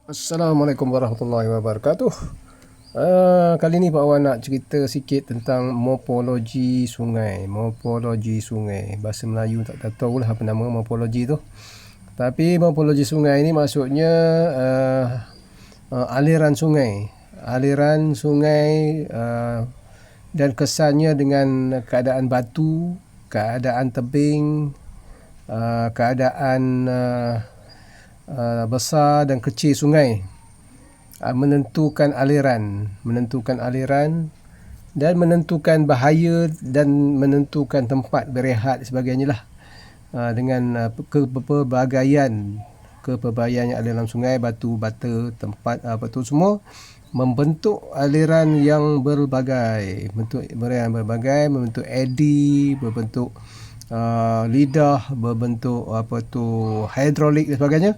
Assalamualaikum warahmatullahi wabarakatuh. Kali ni Pak Wan nak cerita sikit tentang morfologi sungai. Morfologi sungai. Bahasa Melayu tak tahu lah apa nama morfologi tu. Tapi morfologi sungai ni maksudnya aliran sungai. Aliran sungai dan kesannya dengan keadaan batu, keadaan tebing, keadaan besar dan kecil sungai, menentukan aliran dan menentukan bahaya dan menentukan tempat berehat sebagainya lah, dengan kepelbagaian aliran sungai, batu bata, tempat apa tu semua membentuk aliran yang berbagai, membentuk eddy, berbentuk lidah, berbentuk hidrolik dan sebagainya.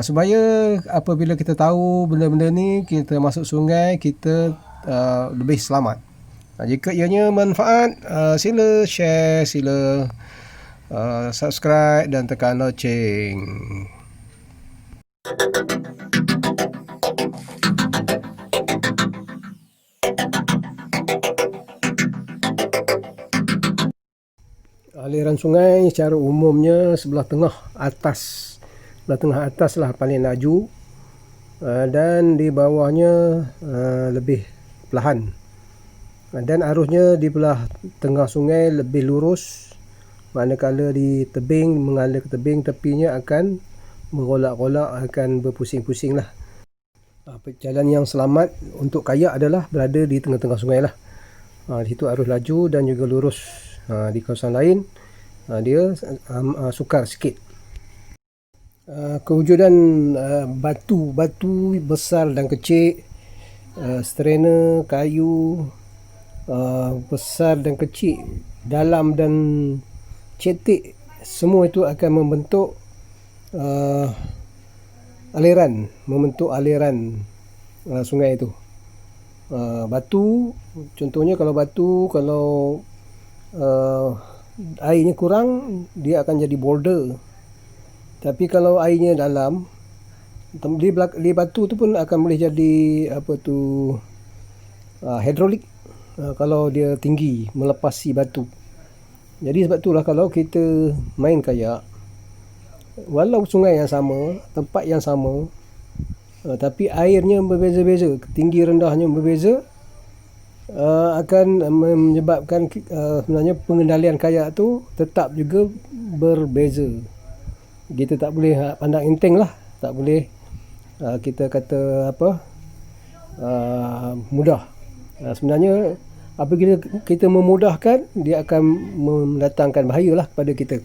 Supaya apabila kita tahu benda-benda ni, kita masuk sungai, kita lebih selamat. Jika ianya manfaat, sila share, sila subscribe dan tekan loceng. Aliran sungai secara umumnya sebelah tengah atas lah paling laju, dan di bawahnya lebih perlahan, dan arusnya di belah tengah sungai lebih lurus, manakala di tebing, mengalir ke tebing, tepinya akan bergolak-golak, akan berpusing-pusing lah. Jalan yang selamat untuk kayak adalah berada di tengah-tengah sungai lah. Di situ arus laju dan juga lurus. Di kawasan lain dia sukar sikit. Kewujudan batu besar dan kecil, strena kayu besar dan kecil, dalam dan cetek, semua itu akan membentuk aliran sungai itu. Batu, contohnya kalau airnya kurang, dia akan jadi boulder. Tapi kalau airnya dalam, di batu tu pun akan boleh jadi hidrolik, kalau dia tinggi, melepasi batu. Jadi sebab itulah kalau kita main kayak, walau sungai yang sama, tempat yang sama, tapi airnya berbeza-beza, tinggi rendahnya berbeza, akan menyebabkan sebenarnya pengendalian kayak tu tetap juga berbeza. Kita tak boleh pandang enteng lah, tak boleh kita kata mudah. Sebenarnya apabila kita memudahkan, dia akan mendatangkan bahaya lah kepada kita.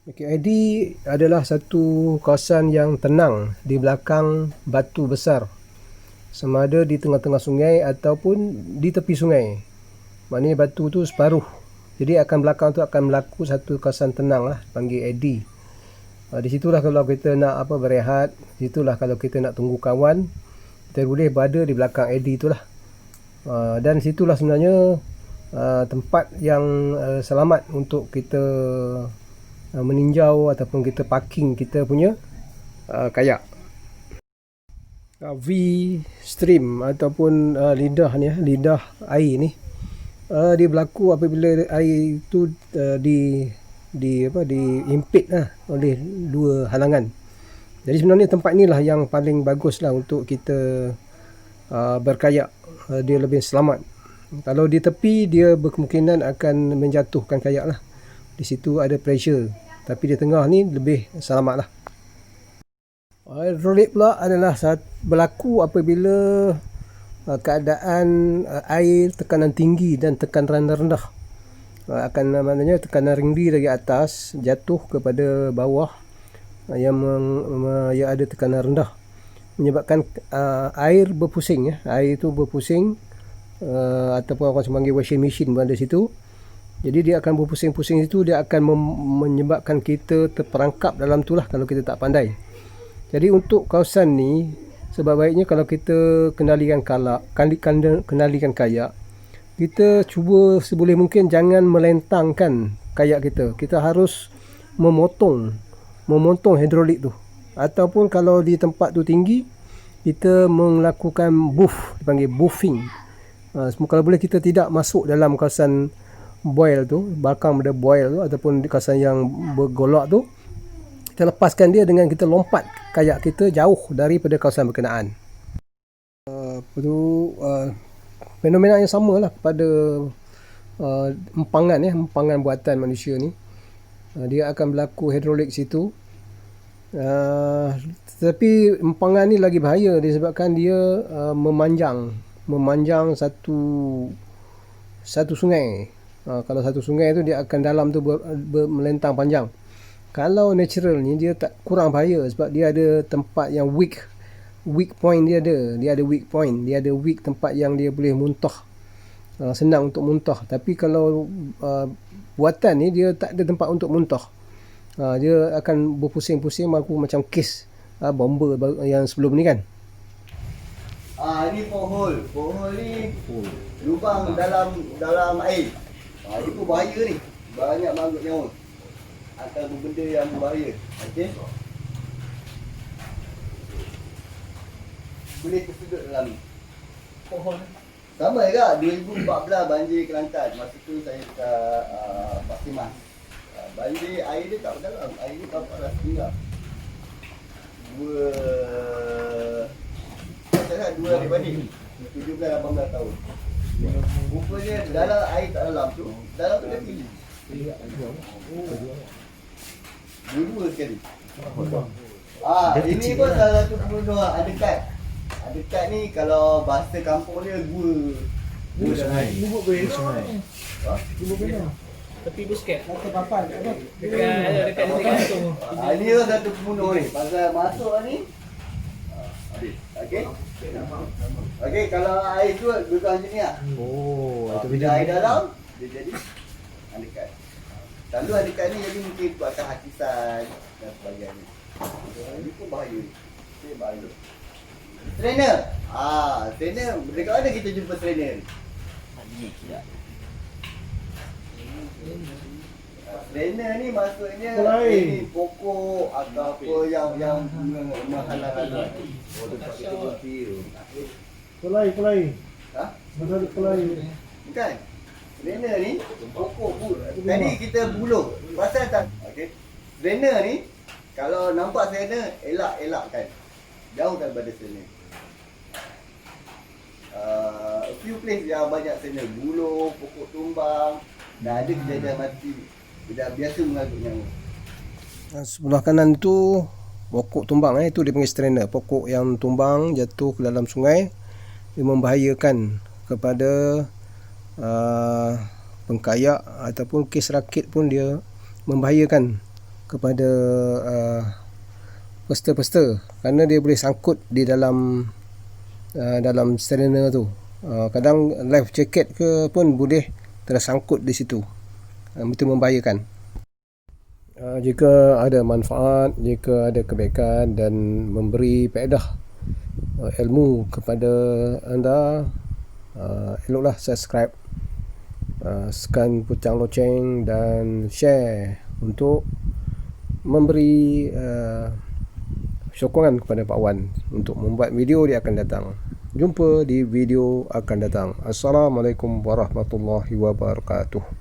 Eddy adalah satu kawasan yang tenang di belakang batu besar, sama ada di tengah-tengah sungai ataupun di tepi sungai. Maknanya batu tu separuh, jadi belakang tu akan berlaku satu kawasan tenang lah, panggil eddy. Di situlah kalau kita nak berehat, situlah kalau kita nak tunggu kawan, kita boleh berada di belakang eddy itulah. Dan situlah sebenarnya tempat yang selamat untuk kita meninjau ataupun kita parking kita punya kayak. V-stream ataupun lidah air ni, dia berlaku apabila air itu diimpit oleh dua halangan. Jadi sebenarnya tempat inilah yang paling bagus lah untuk kita berkayak. Dia lebih selamat. Kalau di tepi, dia berkemungkinan akan menjatuhkan kayak lah. Di situ ada pressure. Tapi di tengah ni lebih selamat lah. Hidrolik pula adalah berlaku apabila keadaan air tekanan tinggi dan tekanan rendah. Maknanya tekanan tinggi dari atas jatuh kepada bawah yang ada tekanan rendah, menyebabkan air berpusing. Air itu berpusing, ataupun orang panggil washing machine berada situ. Jadi dia akan berpusing-pusing itu, dia akan menyebabkan kita terperangkap dalam tu lah kalau kita tak pandai. Jadi untuk kawasan ni, sebaiknya kalau kita kendalikan kayak, kita cuba seboleh mungkin jangan melentangkan kayak kita. Kita harus memotong hidrolik tu. Ataupun kalau di tempat tu tinggi, kita melakukan buff, dipanggil buffing. Kalau boleh kita tidak masuk dalam kawasan boil tu, belakang pada boil tu, ataupun di kawasan yang bergolak tu, kita lepaskan dia dengan kita lompat kayak kita jauh daripada kawasan berkenaan. Fenomena yang sama lah pada empangan buatan manusia ni. Dia akan berlaku hidrolik situ. Tetapi empangan ni lagi bahaya disebabkan dia memanjang satu sungai. Kalau satu sungai tu dia akan dalam tu melentang panjang. Kalau natural ni dia tak kurang bahaya sebab dia ada tempat yang weak point dia ada weak point, dia ada weak tempat yang dia boleh muntah, senang untuk muntah. Tapi kalau buatan ni dia tak ada tempat untuk muntah. Dia akan berpusing-pusing macam kes bomba yang sebelum ni kan. Ini pohol ni lubang dalam air. Ini pun bahaya ni. Banyak manggut nyawa. Atau benda yang berbahaya. Okey. Boleh tersudut dalam ni. Pohon. Sama juga 2014 banjir Kelantan. Masa tu saya dekat Pak Simas. Banjir air dia tak berdalam. Air dia tak paras tinggal. 2 hari banding 17-18 tahun. Rupanya dalam air tak dalam tu dia tinggi. Dua sekali. Ini pun salah satu pembunuh adekat. Adekat ni kalau bahasa kampung dia gua sungai. Tepi busket. Dekat Gantung. ini pun satu pembunuh ni. Pasal masuk ni. Okey. Okey, kalau air tu macam ni lah. Bila air dalam, dia jadi adekat. Selalu adekat ni jadi mungkin buatkan hakisan dan sebagainya. Ini pun bahaya ni. Ini bahaya. Trainer. Trainer. Dekat mana kita jumpa trainer ni? Trainer ni maksudnya ini pokok atau apa yang menghalang-halang. Kelai. Ha? Betul kelai. Bukan. Trainer ni pokok pun. Tadi kita buluh. Pasal tak? Okey. Trainer ni kalau nampak trainer elakkan. Jauh daripada trainer. A few place yang banyak trainer, buluh, pokok tumbang, dah ada kejadian mati. Dia biasa mengagut nyawa. Sebelah kanan tu pokok tumbang, itu dia panggil strainer. Pokok yang tumbang jatuh ke dalam sungai, dia membahayakan kepada pengkayak ataupun kes rakit pun dia membahayakan kepada pesta-pesta kerana dia boleh sangkut di dalam strainer tu. Kadang life jacket ke pun boleh tersangkut di situ. Itu membahayakan. Jika ada manfaat, jika ada kebaikan dan memberi faedah ilmu kepada anda, eloklah subscribe, tekan pucang loceng dan share untuk memberi sokongan kepada Pak Wan untuk membuat video dia akan datang. Jumpa di video akan datang. Assalamualaikum warahmatullahi wabarakatuh.